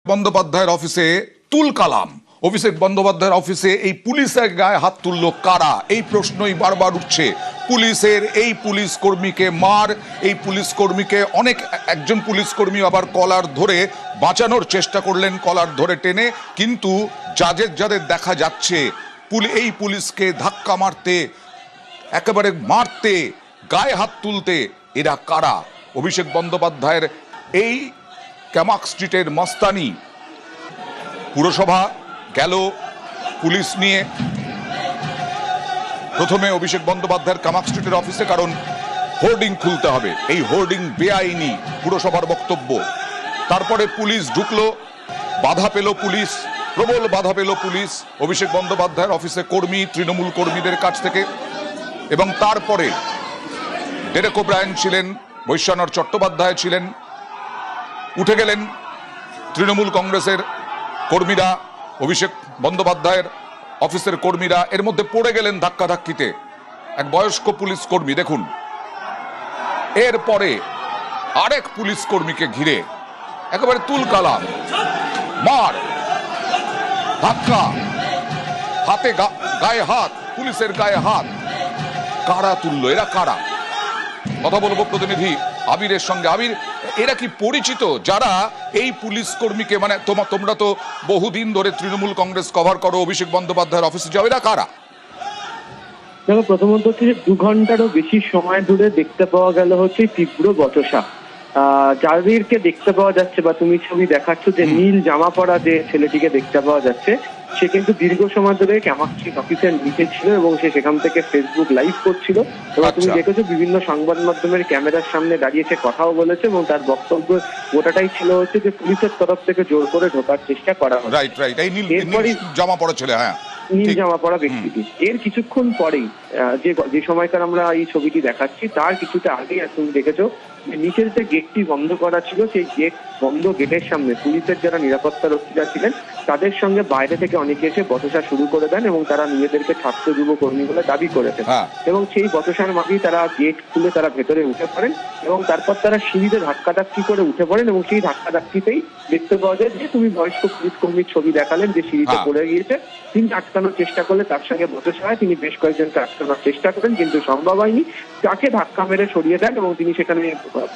বন্দ্যোপাধ্যায়ের অফিসে তুলকালাম। অভিষেক বন্দ্যোপাধ্যায়ের অফিসে এই পুলিশের গায়ে হাত তুলল কারা, এই প্রশ্নই বারবার উঠছে। পুলিশের এই পুলিশ কর্মীকে মার, এই পুলিশ কর্মীকে একজন পুলিশ কর্মী আবার কলার ধরে বাঁচানোর চেষ্টা করলেন, কলার ধরে টেনে, কিন্তু যাদের দেখা যাচ্ছে এই পুলিশকে ধাক্কা মারতে, একেবারে মারতে, গায়ে হাত তুলতে, এরা কারা? অভিষেক বন্দ্যোপাধ্যায়ের এই ক্যামাক স্ট্রিটের মস্তানি। পুরসভা গেল পুলিশ নিয়ে, প্রথমে অভিষেক বন্দ্যোপাধ্যায়ের ক্যামাক স্ট্রিটের অফিসে, কারণ হোর্ডিং খুলতে হবে, এই হোর্ডিং বেআইনি, পুরসভার বক্তব্য। তারপরে পুলিশ ঢুকলো, বাধা পেল পুলিশ, প্রবল বাধা পেল পুলিশ অভিষেক বন্দ্যোপাধ্যায়ের অফিসে কর্মী, তৃণমূল কর্মীদের কাছ থেকে। এবং তারপরে ডেরেক ওব্রায়েন ছিলেন, বৈশ্বনাথ চট্টোপাধ্যায় ছিলেন, উঠে গেলেন তৃণমূল কংগ্রেসের কর্মীরা, অভিষেক বন্দ্যোপাধ্যায়ের অফিসের কর্মীরা, এর মধ্যে পড়ে গেলেন ধাক্কাধাক্কিতে এক বয়স্ক পুলিশ কর্মী। দেখুন, এরপরে আরেক পুলিশ কর্মীকে ঘিরে একেবারে তুলকালাম, মার, ধাক্কা, হাতে গায়ে হাত, পুলিশের গায়ে হাত। কারা তুললো? এরা কারা? কথা বলবো প্রতিনিধি আবিরের সঙ্গে। আবির, এরা কি পরিচিত যারা এই পুলিশ কর্মীকে, মানে তোমরা তো বহুদিন ধরে তৃণমূল কংগ্রেস কভার করো, অভিষেক বন্দ্যোপাধ্যায়ের অফিসে যাও, এরা কারা? দেখো, প্রথমত হচ্ছে যে 2 ঘন্টারও বেশি সময় ধরে দেখতে পাওয়া গেল হচ্ছে তীব্র বচসা। যাদেরকে দেখতে পাওয়া যাচ্ছে বা তুমি ছবি দেখাচ্ছ, যে নীল জামা পরা যে ছেলেটিকে দেখতে পাওয়া যাচ্ছে, সে কিন্তু দীর্ঘ সময় ধরে ক্যামাক স্ট্রিট অফিসের নিচে ছিল এবং সে সেখান থেকে ফেসবুক লাইভ করছিল। এবং তুমি দেখেছো বিভিন্ন সংবাদ মাধ্যমের ক্যামেরার সামনে দাঁড়িয়েছে, কথাও বলেছে, এবং তার বক্তব্য গোটাটাই ছিল হচ্ছে যে পুলিশের তরফ থেকে জোর করে ঢোকার চেষ্টা করা হয়। এরপরই জামা পরা ছেলে, হ্যাঁ, নীল জামা পরা ব্যক্তিটি এর কিছুক্ষণ পরেই যে সময়কার আমরা এই ছবিটি দেখাচ্ছি, তার কিছুটা আগে তুমি দেখেছো নিচের যে গেটটি বন্ধ করা ছিল, সেই গেটের সামনে পুলিশের যারা নিরাপত্তা রক্ষীরা ছিলেন তাদের সঙ্গে বাইরে থেকে অনেকে এসে বচসা শুরু করে দেন এবং তারা নিজেদেরকে ছাত্র যুব কর্মী বলে দাবি করেছেন। এবং সেই বচসার মাঝেই তারা গেট খুলে তারা ভেতরে উঠে পড়েন এবং তারপর তারা সিঁড়িতে ধাক্কাধাক্কি করে উঠে পড়েন। এবং সেই ধাক্কাধাক্কিতেই দেখতে পাওয়া যায় যে তুমি বয়স্ক পুলিশ কর্মীর ছবি দেখালেন, যে সিঁড়িতে পড়ে গিয়েছে, তিনি আটকানোর চেষ্টা করলে তার সঙ্গে বচসা হয়। তিনি বেশ কয়েকজনকে আটকানোর চেষ্টা করেন, কিন্তু সম্ভব হয়নি। তাকে ধাক্কা মেরে সরিয়ে দেন এবং তিনি সেখানে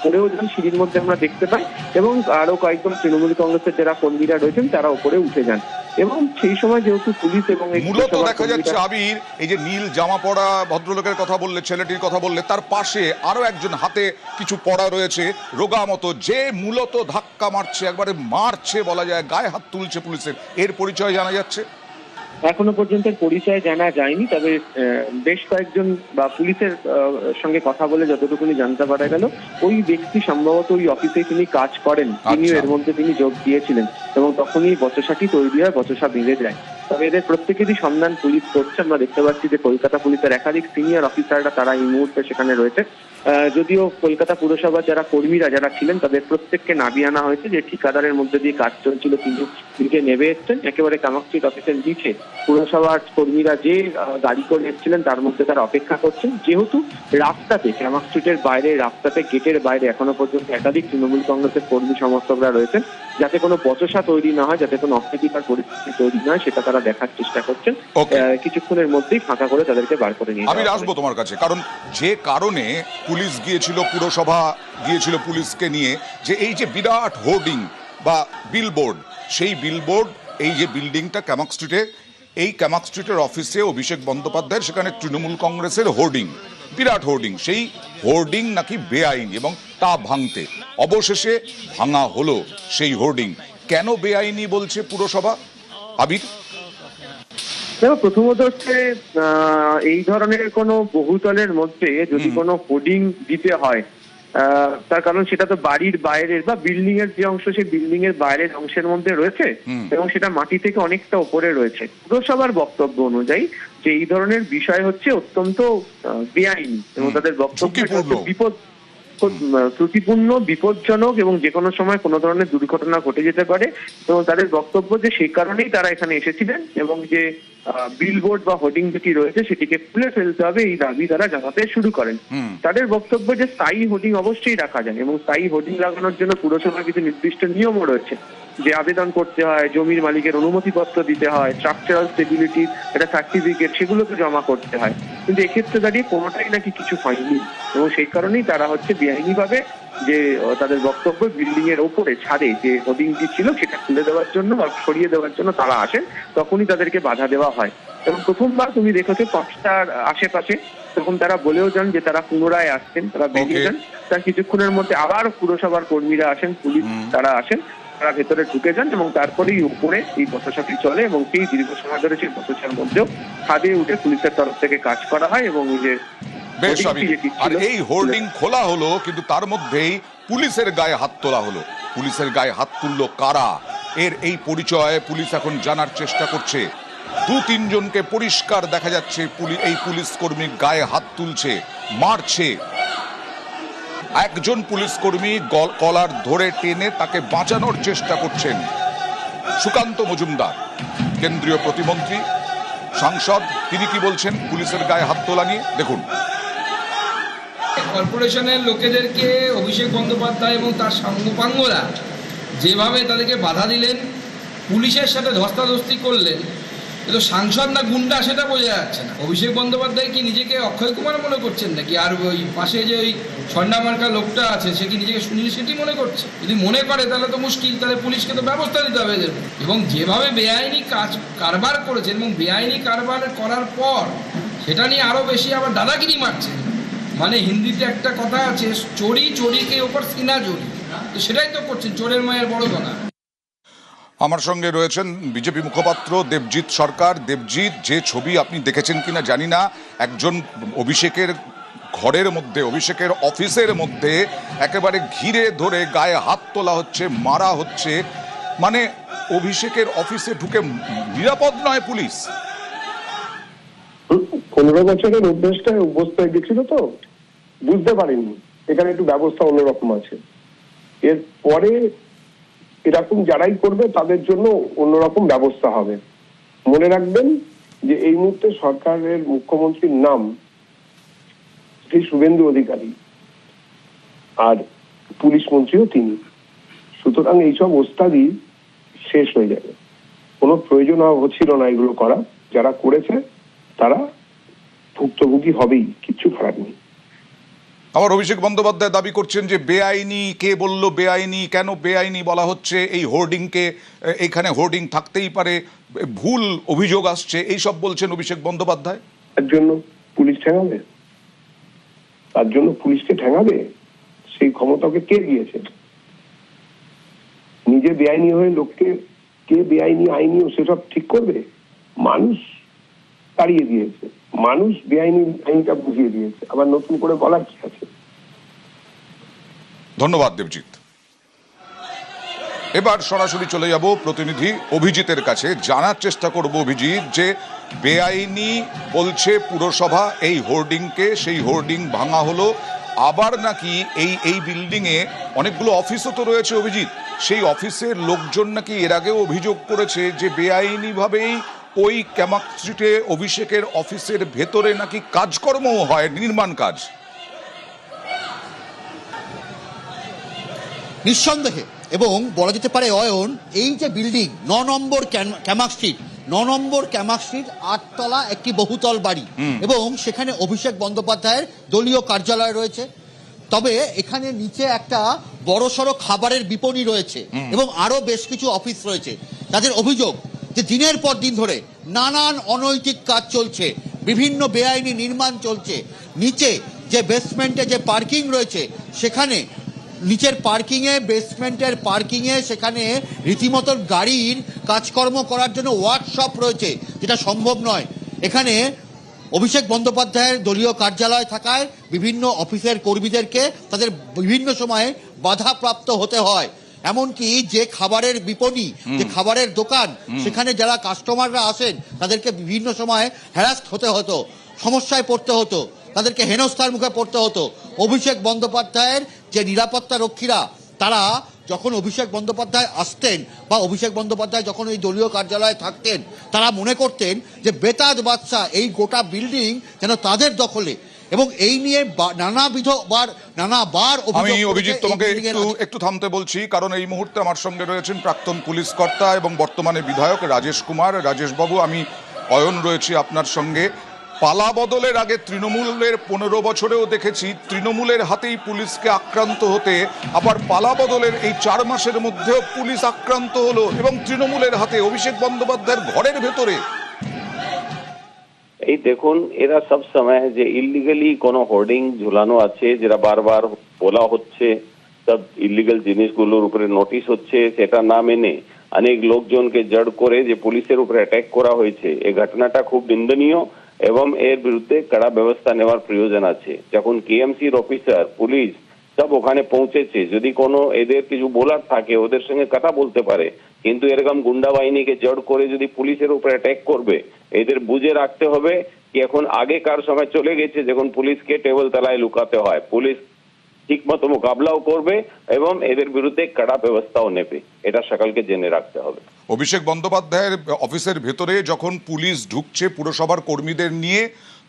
পড়েও যান, সিঁড়ির মধ্যে আমরা দেখতে পাই। এবং আরো কয়েকজন তৃণমূল কংগ্রেসের যারা কর্মীরা রয়েছেন তারা উপরে উঠে যান। এবং সেই সময় যেহেতু পুলিশ এবং মূলত দেখা যাচ্ছে আবির, এই যে নীল জামা পরা ভদ্রলোকের কথা বললে, ছেলেটির কথা বললে, তার পাশে আরো একজন হাতে কিছু পড়া রয়েছে রোগা মতো, যে মূলত ধাক্কা মারছে, একবারে মারছে বলা যায়, গায়ে হাত তুলছে পুলিশের। এর পরিচয় জানা যাচ্ছে? এখনো পর্যন্ত পরিচয় জানা যায়নি, তবে বেশ কয়েকজন বা পুলিশের সঙ্গে কথা বলে যতটুকুনি জানতে পারা গেল, ওই ব্যক্তি সম্ভবত ওই অফিসে তিনি কাজ করেন, তিনিও এর মধ্যে তিনি যোগ দিয়েছিলেন এবং তখনই বচসাটি তৈরি হয়, বচসা বেড়ে যায়। তবে এদের প্রত্যেকেরই সন্ধান পুলিশ করছে। আমরা দেখতে পাচ্ছি যে কলকাতা পুলিশের একাধিক সিনিয়র অফিসাররা তারা এই মুহূর্তে সেখানে রয়েছে। যদিও কলকাতা পুরসভার যারা কর্মীরা যারা ছিলেন তাদের প্রত্যেককে নামিয়ে আনা হয়েছে, যে ঠিকাদারের মধ্যে দিয়ে কাজ চলছিল কিন্তু দিকে নেমে এসছেন। একেবারে ক্যামাক স্ট্রিট অফিসের নিচে পুরসভার কর্মীরা যে গাড়ি করে এসেছিলেন তার মধ্যে তারা অপেক্ষা করছেন, যেহেতু রাস্তাতে, ক্যামাক স্ট্রিটের বাইরে রাস্তাতে, গেটের বাইরে এখনো পর্যন্ত একাধিক তৃণমূল কংগ্রেসের কর্মী সমর্থকরা রয়েছেন। যাতে কোনো বচসা তৈরি না হয়, যাতে কোনো অপ্রীতিকর পরিস্থিতি তৈরি না হয়, সেটা তারা দেখার চেষ্টা করছেন। কিছুক্ষণের মধ্যেই ফাঁকা করে তাদেরকে বার করে নিয়ে আমি আসবো তোমার কাছে, কারণ যে কারণে পুলিশ গিয়েছিল, পুরসভা গিয়েছিল পুলিশকে নিয়ে, যে এই যে বিরাট হোর্ডিং বা বিলবোর্ড, সেই বিলবোর্ড, এই যে বিল্ডিংটা ক্যামাক স্ট্রিটে, এই ক্যামাক স্ট্রিটের অফিসে অভিষেক বন্দ্যোপাধ্যায়ের, সেখানে তৃণমূল কংগ্রেসের হোর্ডিং, বিরাট হোর্ডিং, সেই হোর্ডিং নাকি বেআইনি এবং তা ভাঙতে অবশেষে ভাঙা হলো সেই হোর্ডিং। কেন বেআইনি বলছে পুরসভা, আবির? দেখো, প্রথমত হচ্ছে এই ধরনের কোনো বহুতলের মধ্যে যদি কোনো হোর্ডিং দিতে হয়, তার কারণ সেটা তো বাড়ির বাইরের বা বিল্ডিং এর যে অংশ, সেই বিল্ডিং এর বাইরের অংশের মধ্যে রয়েছে এবং সেটা মাটি থেকে অনেকটা উপরে রয়েছে। পুরসভার বক্তব্য অনুযায়ী যে এই ধরনের বিষয় হচ্ছে অত্যন্ত বেআইনি এবং তাদের বক্তব্য খুব ত্রুটিপূর্ণ, বিপজ্জনক এবং যে কোনো সময় কোনো ধরনের দুর্ঘটনা ঘটে যেতে পারে। তো তাদের বক্তব্য যে সেই কারণেই তারা এখানে এসেছিলেন এবং যে বিলবোর্ড বা হোর্ডিং যেটি রয়েছে সেটিকে খুলে ফেলতে হবে, এই দাবি তারা জানাতে শুরু করেন। তাদের বক্তব্য যে স্থায়ী হোর্ডিং অবশ্যই রাখা যায় এবং স্থায়ী হোর্ডিং লাগানোর জন্য পুরসভার কিছু নির্দিষ্ট নিয়মও রয়েছে, যে আবেদন করতে হয়, জমির মালিকের অনুমতিপত্র দিতে হয়, স্ট্রাকচারাল স্টেবিলিটি একটা সার্টিফিকেট সেগুলোকে জমা করতে হয়। কিন্তু এক্ষেত্রে দাঁড়িয়ে কোনোটাই নাকি কিছু হয়নি এবং সেই কারণেই তারা বেআইনিভাবে যে তাদের বক্তব্য বিল্ডিং এর ওপরে ছাদে যে হোর্ডিংটি ছিল সেটা খুলে দেওয়ার জন্য বা সরিয়ে দেওয়ার জন্য তারা আসেন, তখনই তাদেরকে বাধা দেওয়া হয়। এবং প্রথমবার তুমি দেখেছো 5টার আশেপাশে, তখন তারা বলেও যান যে তারা পুনরায় আসছেন, তারা বেরিয়ে যান। তার কিছুক্ষণের মধ্যে আবার পুরসভার কর্মীরা আসেন, পুলিশ তারা আসেন, তারা ভেতরে ঢুকে যান এবং তারপরেই উপরে এই বচসাটি চলে এবং সেই দীর্ঘ সময় ধরে সেই বচসার মধ্যেও ছাদে উঠে পুলিশের তরফ থেকে কাজ করা হয় এবং এই যে বেশ, আর এই হোর্ডিং খোলা হলো কিন্তু তার মধ্যেই পুলিশের গায়ে হাত তোলা হলো। পুলিশের গায়ে হাত তুললো কারা, এই পরিচয় পুলিশ এখন জানার চেষ্টা করছে। 2-3 জনকে পরিষ্কার দেখা যাচ্ছে এই পুলিশ কর্মী গায়ে হাত তুলছে, মারছে। একজন পুলিশ কর্মী কলার ধরে টেনে তাকে বাঁচানোর চেষ্টা করছেন। সুকান্ত মজুমদার, কেন্দ্রীয় প্রতিমন্ত্রী, সাংসদ, তিনি কি বলছেন পুলিশের গায়ে হাত তোলা নিয়ে, দেখুন। কর্পোরেশনের লোকেদেরকে অভিষেক বন্দ্যোপাধ্যায় এবং তার সাঙ্গপাঙ্গরা যেভাবে তাদেরকে বাধা দিলেন, পুলিশের সাথে ধস্তাধস্তি করলেন, কিন্তু সাংসদ না গুন্ডা সেটা বোঝা যাচ্ছে না। অভিষেক বন্দ্যোপাধ্যায় কি নিজেকে অক্ষয় কুমার মনে করছেন নাকি? আর ওই পাশে যে ওই ছন্ডা মার্কা লোকটা আছে সে কি নিজেকে সুনীল শেঠি মনে করছে? যদি মনে করে তাহলে তো মুশকিল, তাহলে পুলিশকে তো ব্যবস্থা নিতে হবে এদের। এবং যেভাবে বেআইনি কারবার করেছেন এবং বেআইনি কারবার করার পর সেটা নিয়ে আরও বেশি আবার দাদাগিরি মারছে। মানে হিন্দিতে একটা কথা আছে, চোরি চোরিকে ওপর সিনা চোরি, তো সেটাই তো করছেন, চোরের মায়ের বড় গলা। আমার সঙ্গে রয়েছেন বিজেপি মুখপাত্র দেবজিৎ সরকার। দেবজিৎ, যে ছবি আপনি দেখেছেন কিনা জানি না, একজন অভিষেকের ঘরের মধ্যে, অভিষেকের অফিসের মধ্যে একেবারে ঘিরে ধরে গায়ে হাত তোলা হচ্ছে, মারা হচ্ছে। মানে অভিষেকের অফিসে ঢুকে নিরাপদ নয় পুলিশ। 15 বছরের অভ্যস্ত হয়ে গেছিল, তো বুঝতে পারেনি এখানে একটু ব্যবস্থা অন্যরকম আছে। এরপরে এরকম যারাই করবে তাদের জন্য অন্যরকম ব্যবস্থা হবে। মনে রাখবেন যে এই মুহূর্তে সরকারের মুখ্যমন্ত্রীর নাম শ্রী শুভেন্দু অধিকারী, আর পুলিশ মন্ত্রীও তিনি। সুতরাং এইসব ওস্তাদি শেষ হয়ে যাবে, কোনো প্রয়োজন হচ্ছিল না এগুলো করা। যারা করেছে তারা ভুক্তভোগী হবেই, কিচ্ছু করার নেই। আবার অভিষেক বন্দ্যোপাধ্যায় দাবি করছেন যে বেআইনি, কে বলল বেআইনি, কেন বেআইনি বলা হচ্ছে এই হোর্ডিংকে, এখানে হোর্ডিং থাকতেই পারে, ভুল অভিযোগ আসছে, এইসব বলছেন অভিষেক বন্দ্যোপাধ্যায়। তার জন্য পুলিশ ঠেঙাবে? তার জন্য পুলিশকে ঠেঙাবে? সেই ক্ষমতাকে কে দিয়েছে? নিজে বেআইনি হয়ে লোককে কে বেআইনি আইনিও সেসব ঠিক করবে? মানুষ তাড়িয়ে দিয়েছে, মানুষ বেআইনি আইনটা বুঝিয়ে দিয়েছে, আবার নতুন করে বলার কি আছে? ধন্যবাদ দেবজিৎ। এবার সরাসরি চলে যাব প্রতিনিধি অভিজিতের কাছে, জানার চেষ্টা করব অভিজিৎ যে বেআইনি বলছে পুরসভা এই হোর্ডিংকে, সেই হোর্ডিং ভাঙা হলো, আবার নাকি এই বিল্ডিংয়ে অনেকগুলো অফিসও তো রয়েছে অভিজিৎ, সেই অফিসের লোকজন নাকি এর আগেও অভিযোগ করেছে যে বেআইনিভাবেই ওই ক্যামাক স্ট্রিটে অভিষেকের অফিসের ভেতরে নাকি কাজকর্মও হয়, নির্মাণ কাজ। নিঃসন্দেহে, এবং বলা যেতে পারে অয়ন, এই যে বিল্ডিং 9 নম্বর ক্যামাক স্ট্রিট, 9 নম্বর ক্যামাক স্ট্রিট 8 তলা একটি বহুতল বাড়ি, এবং সেখানে অভিষেক বন্দ্যোপাধ্যায়ের দলীয় কার্যালয় রয়েছে। তবে এখানে নিচে একটা বড়সড় খাবারের বিপণী রয়েছে এবং আরো বেশ কিছু অফিস রয়েছে। তাদের অভিযোগ যে দিনের পর দিন ধরে নানান অনৈতিক কাজ চলছে, বিভিন্ন বেআইনি নির্মাণ চলছে। নিচে যে বেসমেন্টে যে পার্কিং রয়েছে, সেখানে নিচের পার্কিংয়ে, বেসমেন্টের পার্কিংয়ে সেখানে রীতিমতো গাড়ির কাজকর্ম করার জন্য ওয়ার্কশপ রয়েছে, যেটা সম্ভব নয়। এখানে অভিষেক বন্দ্যোপাধ্যায়ের দলীয় কার্যালয় থাকায় বিভিন্ন অফিসের কর্মীদেরকে তাদের বিভিন্ন সময়ে বাধাপ্রাপ্ত হতে হয়। এমনকি যে খাবারের বিপণী, যে খাবারের দোকান, সেখানে যারা কাস্টমাররা আসেন তাদেরকে বিভিন্ন সময় হ্যারাস্ট হতে হতো, সমস্যায় পড়তে হতো। তাদেরকে হেনস্থার মুখে পড়তে হতো। অভিষেক বন্দ্যোপাধ্যায়ের যে নিরাপত্তা রক্ষীরা, তারা যখন অভিষেক বন্দ্যোপাধ্যায় আসতেন বা অভিষেক বন্দ্যোপাধ্যায় যখন এই দলীয় কার্যালয়ে থাকতেন, তারা মনে করতেন যে বেতাজ বাদশাহ এই গোটা বিল্ডিং যেন তাদের দখলে, এবং এই নিয়ে নানাবার আমি অভিজিৎ তোমাকে একটু থামতে বলছি, কারণ এই মুহূর্তে আমার সঙ্গে রয়েছেন প্রাক্তন পুলিশ কর্তা এবং বর্তমানে বিধায়ক রাজেশ কুমার। রাজেশ বাবু, আমি অয়ন রয়েছি আপনার সঙ্গে। পালা বদলের আগে তৃণমূলের 15 বছরেও দেখেছি তৃণমূলের হাতেই পুলিশকে আক্রান্ত হতে, আবার পালা বদলের এই 4 মাসের মধ্যেও পুলিশ আক্রান্ত হলো এবং তৃণমূলের হাতে, অভিষেক বন্দ্যোপাধ্যায়ের ঘরের ভেতরে। এই দেখুন, এরা সব সময় যে ইলিগালি কোনো হোর্ডিং ঝুলানো আছে, যেটা বারবার বলা হচ্ছে, সব ইলিগাল জিনিসগুলোর উপরে নোটিশ হচ্ছে, সেটা না মেনে অনেক লোকজনকে জড় করে যে পুলিশের উপরে অ্যাটাক করা হয়েছে, এই ঘটনাটা খুব নিন্দনীয় এবং এর বিরুদ্ধে কড়া ব্যবস্থা নেওয়ার প্রয়োজন আছে। যখন কেএমসির অফিসার, পুলিশ সব ওখানে পৌঁছেছে, যদি কোনো এদের কিছু বলার থাকে ওদের সঙ্গে কথা বলতে পারে, কিন্তু এরকম গুন্ডা বাহিনীকে জড় করে যদি পুলিশের উপরে অ্যাটাক করবে, এদের বুঝে রাখতে হবে কি এখন আগেকার সময় চলে গেছে যখন পুলিশকে টেবিল তলায় লুকাতে হয়। পুলিশ ঠিকমতো মোকাবিলাও করবে এবং এদের বিরুদ্ধে কড়া ব্যবস্থাও নেবে, এটা সকলকে জেনে রাখতে হবে। অভিষেক বন্দ্যোপাধ্যায়ের অফিসের ভেতরে যখন পুলিশ ঢুকছে পুরসভার কর্মীদের নিয়ে,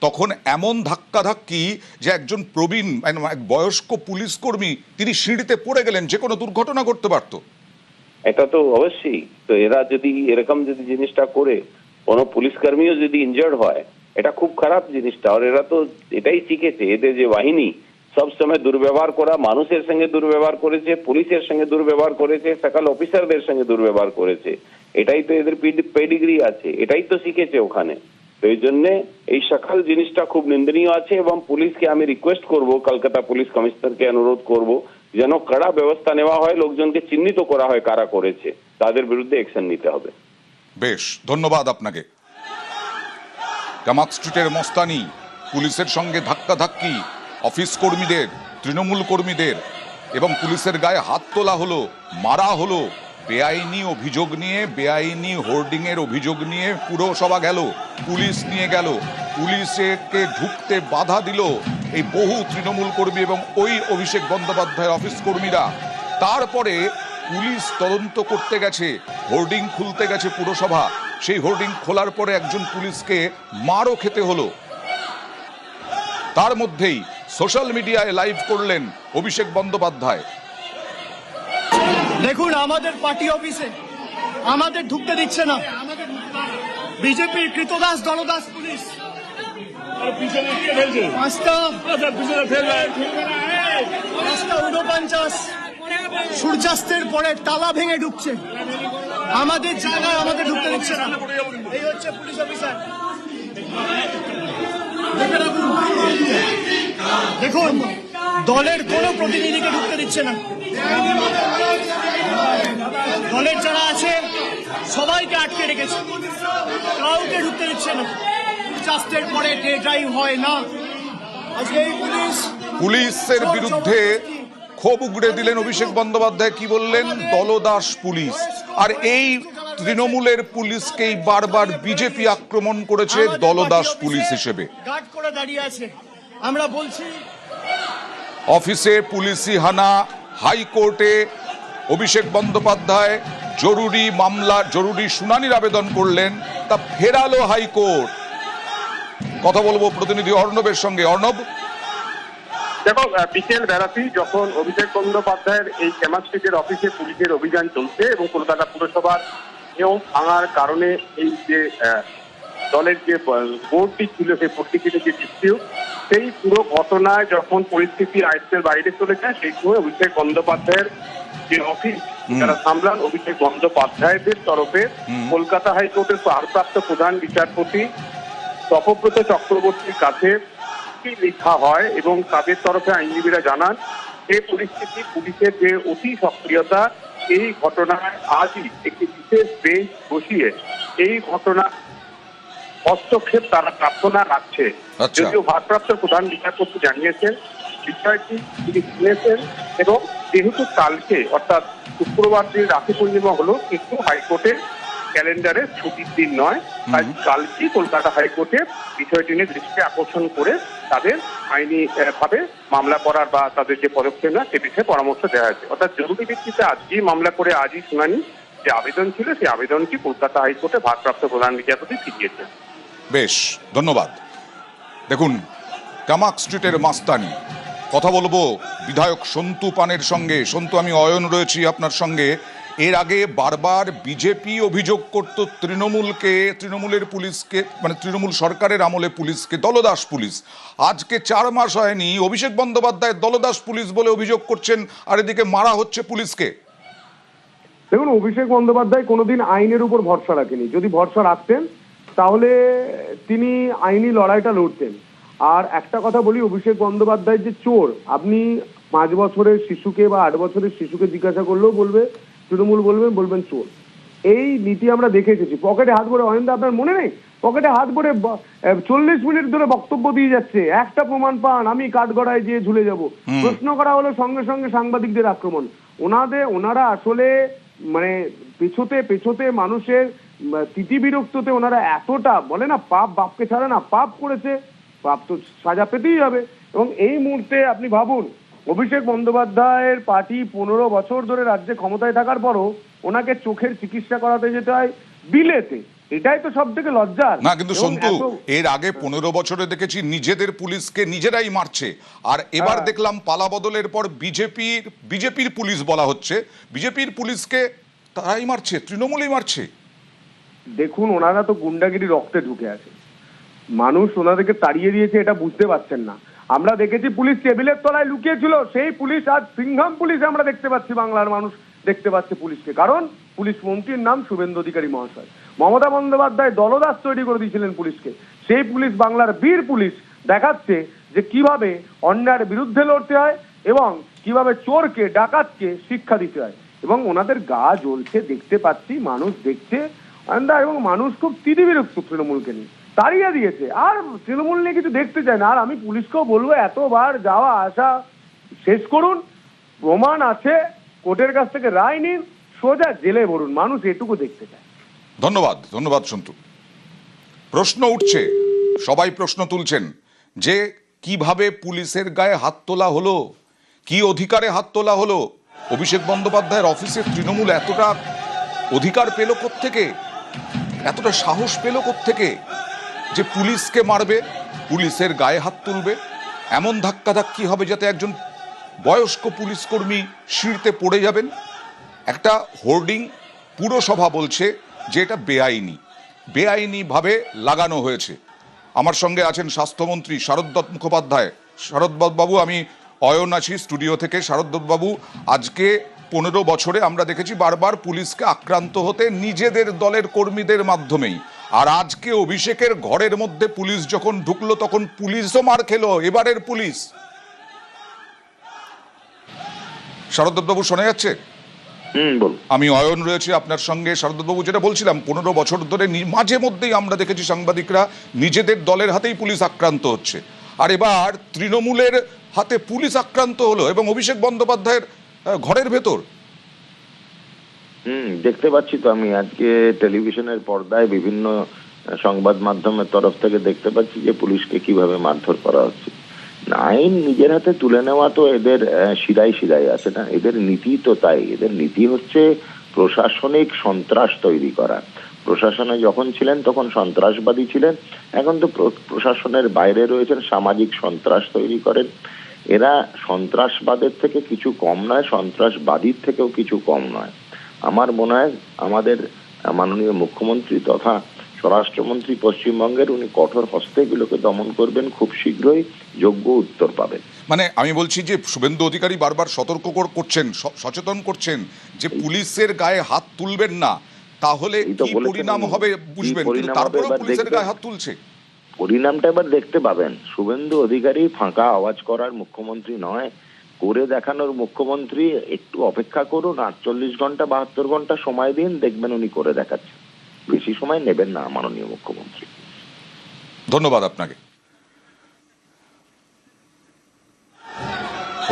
তখন এমন ধাক্কাধাক্কি যে একজন প্রবীণ এক বয়স্ক পুলিশ কর্মী তিনি সিঁড়িতে পড়ে গেলেন, যে কোনো দুর্ঘটনা ঘটতে পারত। এটা তো অবশ্যই, তো এরা যদি এরকম যদি জিনিসটা করে কোনো পুলিশ কর্মীও যদি ইনজার্ড হয়, এটা খুব খারাপ জিনিসটা। আর এরা তো এটাই শিখেছে, এদের যে বাহিনী সবসময় দুর্ব্যবহার করা, মানুষের সঙ্গে দুর্ব্যবহার করেছে, পুলিশের সঙ্গে দুর্ব্যবহার করেছে, সকল অফিসারদের সঙ্গে দুর্ব্যবহার করেছে, এটাই তো এদের পেডিগ্রি আছে, এটাই তো শিখেছে ওখানে। তো এই জন্য এই সকল জিনিসটা খুব নিন্দনীয় আছে এবং পুলিশকে আমি রিকোয়েস্ট করব, কলকাতা পুলিশ কমিশনারকে অনুরোধ করব যেন কড়া ব্যবস্থা নেওয়া হয়, লোকজনকে চিহ্নিত করা হয় কারা করেছে, তাদের বিরুদ্ধে অ্যাকশন নিতে হবে। বেশ, ধন্যবাদ আপনাকে। কামাক স্ট্রিটের মস্তানি, পুলিশের সঙ্গে ধাক্কাধাক্কি, অফিস কর্মীদের, তৃণমূল কর্মীদের, এবং পুলিশের গায়ে হাত তোলা হলো, মারা হলো, বেআইনি অভিযোগ নিয়ে, বেআইনি হোর্ডিংয়ের অভিযোগ নিয়ে পুরসভা গেল, পুলিশ নিয়ে গেল, পুলিশকে ঢুকতে বাধা দিল এই বহু তৃণমূল কর্মী এবং ওই অভিষেক বন্দ্যোপাধ্যায়ের অফিস কর্মীরা। তারপরে পুলিশ তদন্ত করতে গেছে, হোর্ডিং খুলতে গেছে পুরসভা, সেই হোর্ডিং খোলার পরে একজন পুলিশকে মারও খেতে হলো। তার মধ্যেই সোশ্যাল মিডিয়ায় লাইভ করলেন অভিষেক বন্দ্যোপাধ্যায়। দেখুন, আমাদের পার্টি অফিসে আমাদের ঢুকতে দিচ্ছে না বিজেপির কৃতদাস দলদাস পুলিশ। পাঁচটা 49 সূর্যাস্তের পরে তালা ভেঙে ঢুকছে আমাদের জায়গায়, আমাদের ঢুকতে দিচ্ছে না। এই হচ্ছে পুলিশ অফিসার। দেখুন, দলের কোনো প্রতিনিধিকে ঢুকতে দিচ্ছে না। দলের যারা আছে সবাইকে আটকে রেখেছে, কাউকে ঢুকতে দিচ্ছে না। সূর্যাস্তের পরে ডে ড্রাইভ হয় না। আজকে এই পুলিশের বিরুদ্ধে ক্ষোভ উগড়ে দিলেন অভিষেক বন্দ্যোপাধ্যায়। কি বললেন? দলদাস পুলিশ। আর এই তৃণমূলের পুলিশকেই বারবার বিজেপি আক্রমণ করেছে দলদাস পুলিশ হিসেবে। গার্ড করে দাঁড়িয়ে আছে। আমরা বলছি, অফিসে পুলিশি হানা, হাইকোর্টে অভিষেক বন্দ্যোপাধ্যায় জরুরি মামলা, জরুরি শুনানির আবেদন করলেন, তা ফেরালো হাইকোর্ট। কথা বলবো প্রতিনিধি অর্ণবের সঙ্গে। অর্ণব, দেখো, বিকেল বেলাতে যখন অভিষেক বন্দ্যোপাধ্যায়ের এই ক্যামাক স্ট্রিটের অফিসে পুলিশের অভিযান চলছে এবং কলকাতা পুরসভার নিয়ম ভাঙার কারণে এই যে দলের যে বোর্ডটি ছিল, সেই বোর্ডটিকে যে ডিসপিউট, সেই পুরো ঘটনায় যখন পরিস্থিতি আয়ত্তের বাইরে চলে যায়, সেই সময় অভিষেক বন্দ্যোপাধ্যায়ের যে অফিস যারা সামলান, অভিষেক বন্দ্যোপাধ্যায়দের তরফে কলকাতা হাইকোর্টের ভারপ্রাপ্ত প্রধান বিচারপতি তপব্রত চক্রবর্তীর কাছে লেখা হয় এবং তাদের তরফে আইনজীবীরা জানান এই পরিস্থিতি, পুলিশের যে অতি সক্রিয়তা, এই ঘটনায় আজই একটি বিশেষ বেঞ্চ বসিয়ে এই ঘটনা হস্তক্ষেপ তারা প্রার্থনা রাখছে। যদিও ভারপ্রাপ্ত প্রধান বিচারপতি জানিয়েছেন বিষয়টি তিনি শুনেছেন এবং যেহেতু কালকে অর্থাৎ শুক্রবার দিন রাখি পূর্ণিমা হলো, কিন্তু হাইকোর্টের ক্যালেন্ডারে ছুটির দিন নয়, তাই কালকে কলকাতা হাইকোর্টে বিষয়টি নিয়ে দৃষ্টি আকর্ষণ করে তাদের আইনি ভাবে মামলা করার বা তাদের যে পদক্ষেপ না সে বিষয়ে পরামর্শ দেওয়া হয়েছে। অর্থাৎ জরুরি ভিত্তিতে আজকেই মামলা করে আজই শুনানি, যে আবেদন ছিল সেই আবেদনটি কলকাতা হাইকোর্টে ভারপ্রাপ্ত প্রধান বিচারপতি ফিরিয়েছেন। বেশ, ধন্যবাদ। দেখুন, কামাক স্ট্রিটের মাস্তানি, কথা বলবো বিধায়ক সন্তু পানের সঙ্গে। সন্তু, আমি অয়ন রয়েছি আপনার সঙ্গে। এর আগে বারবার বিজেপি অভিযোগ করত তৃণমূলের পুলিশকে, মানে তৃণমূল সরকারের আমলে পুলিশকে দলদাস পুলিশ। আজকে 4 মাস হয়নি, অভিষেক বন্দ্যোপাধ্যায় দলদাস পুলিশ বলে অভিযোগ করছেন, আর এদিকে মারা হচ্ছে পুলিশকে। দেখুন, অভিষেক বন্দ্যোপাধ্যায় কোনোদিন আইনের উপর ভরসা রাখেনি। যদি ভরসা রাখতেন তাহলে তিনি আইনি লড়াইটা লড়তেন। আর একটা কথা বলি, অভিষেক বন্দ্যোপাধ্যায় যে চোর, আপনি 5 বছরের শিশুকে বা 8 বছরের শিশুকে জিজ্ঞাসা করলেও বলবে, তৃণমূল বলবেন চোর। এই নীতি আমরা দেখে এসেছি। পকেটে হাত ভরে, অয়েন্দা আপনার মনে নেই, পকেটে হাত ভরে 40 মিনিট ধরে বক্তব্য দিয়ে যাচ্ছে, একটা প্রমাণ পান আমি কাঠগড়ায় যেয়ে ঝুলে যাব। প্রশ্ন করা হলো, সঙ্গে সঙ্গে সাংবাদিকদের আক্রমণ। ওনারা আসলে মানে পেছোতে মানুষের তিতি বিরক্ততে ওনারা এতটা বলে না, পাপ বাপকে ছাড়ে না, পাপ করেছে, পাপ তো সাজা পেতেই হবে। এবং এই মুহূর্তে আপনি ভাবুন, অভিষেক বন্দ্যোপাধ্যায়ের পার্টি 15 বছর ধরে রাজ্যে ক্ষমতায় থাকার পরও ওনাকে চোখের চিকিৎসা করাতে যেতে হয় বিলেতে। এটাই তো সব থেকে লজ্জার। না, কিন্তু সন্তু, এর আগে 15 বছরে দেখেছি নিজেদের পুলিশকে নিজেরাই মারছে, আর এবার দেখলাম পালা বদলের পর বিজেপির পুলিশ বলা হচ্ছে, বিজেপির পুলিশকে তারাই মারছে, তৃণমূলই মারছে। দেখুন, ওনারা তো গুন্ডাগিরি রক্তে ঢুকে আছে, মানুষ ওনাদেরকে তাড়িয়ে দিয়েছে, এটা বুঝতে পারছেন না। আমরা দেখেছি পুলিশ টেবিলের তলায় লুকিয়েছিল, সেই পুলিশ আজ সিংহাম পুলিশ আমরা দেখতে পাচ্ছি, বাংলার মানুষ দেখতে পাচ্ছে পুলিশকে। কারণ পুলিশ মন্ত্রীর নাম শুভেন্দু অধিকারী মহাশয়। মমতা বন্দ্যোপাধ্যায় দলদাস তৈরি করে দিয়েছিলেন পুলিশকে, সেই পুলিশ বাংলার বীর পুলিশ দেখাচ্ছে যে কিভাবে অন্যায়ের বিরুদ্ধে লড়তে হয় এবং কিভাবে চোরকে ডাকাতকে শিক্ষা দিতে হয়। এবং ওনাদের গা জ্বলছে দেখতে পাচ্ছি, মানুষ দেখছে, এবং মানুষ খুব তিতিবিরক্ত তৃণমূলকে নিয়ে, তাড়িয়ে দিয়েছে, আর তৃণমূল নিয়ে কিছু দেখতে চায় না। আর আমি পুলিশকেও বলবো, এতবার যাওয়া আসা শেষ করুন, প্রমাণ আছে, কোর্টের কাছ থেকে রায় নিন, সোজা জেলে ভরুন, মানুষ এটুকু দেখতে চায়। ধন্যবাদ সন্তু। প্রশ্ন উঠছে, সবাই প্রশ্ন তুলছেন যে কিভাবে পুলিশের গায়ে হাত তোলা হলো, কি অধিকারে হাত তোলা হলো। অভিষেক বন্দ্যোপাধ্যায়ের অফিসে তৃণমূল এতটা অধিকার পেল কোত্থেকে, এতটা সাহস পেল কোত্থেকে যে পুলিশকে মারবে, পুলিশের গায়ে হাত তুলবে, এমন ধাক্কাধাক্কি হবে যাতে একজন বয়স্ক পুলিশ কর্মী সিঁড়িতে পড়ে যাবেন। একটা হোর্ডিং পুরসভা বলছে যে এটা বেআইনিভাবে লাগানো হয়েছে। আমার সঙ্গে আছেন স্বাস্থ্যমন্ত্রী শারদ মুখোপাধ্যায়। শারদ বাবু, আমি অয়ন আছি স্টুডিও থেকে। শারদ বাবু, আজকে 15 বছরে আমরা দেখেছি বারবার পুলিশকে আক্রান্ত হতে নিজেদের দলের কর্মীদের মাধ্যমেই, আর আজকে অভিষেকের ঘরের মধ্যে পুলিশ যখন ঢুকলো তখন পুলিশও মার খেলো, এবারের পুলিশ। শারদবাবু শোনা যাচ্ছে? আমি অয়ন রয়েছি আপনার সঙ্গে। শারদবাবু, যেটা বলছিলাম, 15 বছর ধরে মাঝে মধ্যেই আমরা দেখেছি সাংবাদিকরা নিজেদের দলের হাতেই পুলিশ আক্রান্ত হচ্ছে, আর এবার তৃণমূলের হাতে পুলিশ আক্রান্ত হলো এবং অভিষেক বন্দ্যোপাধ্যায়ের ঘরের ভেতর। দেখতে পাচ্ছি তো, আমি আজকে টেলিভিশনের পর্দায় বিভিন্ন সংবাদ মাধ্যমের তরফ থেকে দেখতে পাচ্ছি যে পুলিশকে কিভাবে মারধর করা হচ্ছে। আইন নিজের হাতে তুলে নেওয়া তো এদের শিরায় আছে না, এদের নীতি তো তাই। এদের নীতি হচ্ছে প্রশাসনিক সন্ত্রাস তৈরি করা। প্রশাসনে যখন ছিলেন তখন সন্ত্রাসবাদী ছিলেন, এখন তো প্রশাসনের বাইরে রয়েছেন, সামাজিক সন্ত্রাস তৈরি করেন। এরা সন্ত্রাসবাদের থেকে কিছু কম নয়, সন্ত্রাসবাদীর থেকেও কিছু কম নয়। আমার মনে হয় আমাদের মাননীয় মুখ্যমন্ত্রী তথা স্বরাষ্ট্রমন্ত্রী পশ্চিমবঙ্গের, উনি কঠোর হস্তে এগুলোকে দমন করবেন, খুব শীঘ্রই যোগ্য উত্তর পাবেন। মানে আমি বলছি যে শুভেন্দু অধিকারী বারবার সতর্ক করছেন, সচেতন করছেন যে পুলিশের গায়ে হাত তুলবেন না, তাহলে কি পরিণাম হবে বুঝবেন, তারপরে পুলিশের গায়ে হাত তুলছে। পরিণামটা এবার দেখতে পাবেন। শুভেন্দু অধিকারী ফাঁকা আওয়াজ করার মুখ্যমন্ত্রী নয়, করে দেখানোর মুখ্যমন্ত্রী। একটু অপেক্ষা করুন, 48 ঘন্টা 72 ঘন্টা সময় দিন, দেখবেন উনি করে দেখাচ্ছেন। বেশি সময় নেবেন না মাননীয় মুখ্যমন্ত্রী। ধন্যবাদ আপনাকে।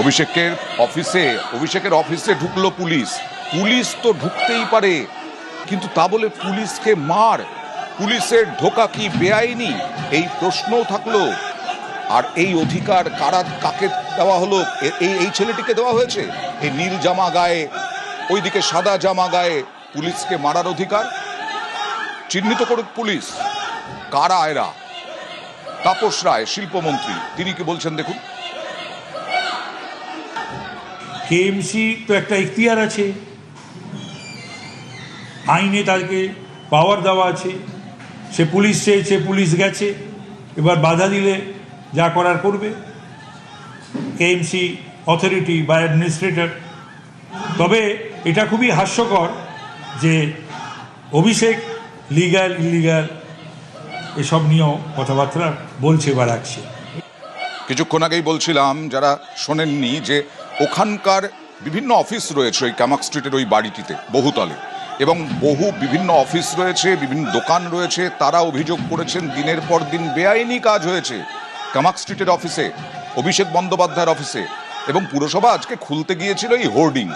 অভিষেকের অফিসে ঢুকলো পুলিশ তো ঢুকতেই পারে, কিন্তু তা বলে পুলিশকে পুলিশের ঢোকা কি বেআইনি, এই প্রশ্নও থাকলো। আর এই অধিকার কাকে দেওয়া হলো? এই ছেলেটিকে দেওয়া হয়েছে। এই নীল জামা গায়ে, ওইদিকে সাদা জামা গায়ে পুলিশকে মারার অধিকার। চিহ্নিত করুক পুলিশ কারা এরা। তাপস রায় শিল্পমন্ত্রী, তিনি কি বলছেন দেখুন। কেএমসি তো একটা ইখতিয়ার আছে, আইনে তাকে পাওয়ার দেওয়া আছে। সে পুলিশ চেয়েছে, পুলিশ গেছে, এবার বাধা দিলে যা করার করবে কেএমসি অথরিটি বা অ্যাডমিনিস্ট্রেটর। তবে এটা খুবই হাস্যকর যে অভিষেক লিগ্যাল ইলিগ্যাল এসব নিয়েও কথাবার্তা বলছে বা রাখছে। কিছুক্ষণ আগেই বলছিলাম, যারা শোনেননি, যে ওখানকার বিভিন্ন অফিস রয়েছে ওই কামাক স্ট্রিটের ওই বাড়িটিতে, বহুতলে, এবং বিভিন্ন অফিস রয়েছে, বিভিন্ন দোকান রয়েছে। তারা অভিযোগ করেছেন দিনের পর দিন বেআইনি কাজ হয়েছে কামাক স্ট্রিটের অফিসে, অভিষেক বন্দ্যোপাধ্যায়ের অফিসে। এবং পুরসভা আজকে খুলতে গিয়েছিল এই হোর্ডিং,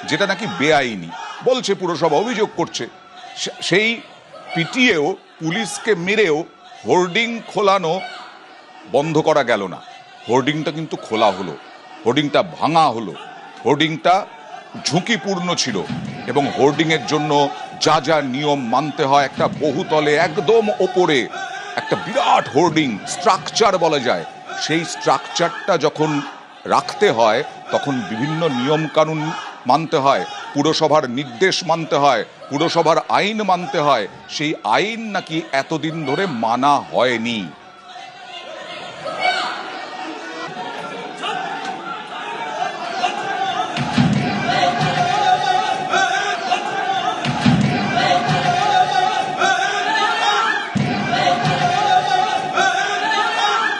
যেটা নাকি বেআইনি বলছে পুরসভা, অভিযোগ করছে। সেই পিটিয়েও, পুলিশকে মেরেও হোর্ডিং খোলানো বন্ধ করা গেল না। হোর্ডিংটা কিন্তু খোলা হলো, হোর্ডিংটা ভাঙা হলো, হোর্ডিংটা ঝুঁকিপূর্ণ ছিল এবং হোর্ডিংয়ের জন্য যা যা নিয়ম মানতে হয়, একটা বহুতলে একদম ওপরে একটা বিরাট হোর্ডিং স্ট্রাকচার বলা যায়, সেই স্ট্রাকচারটা যখন রাখতে হয় তখন বিভিন্ন নিয়মকানুন মানতে হয়, পুরসভার নির্দেশ মানতে হয়, পুরসভার আইন মানতে হয়। সেই আইন নাকি এতদিন ধরে মানা হয়নি।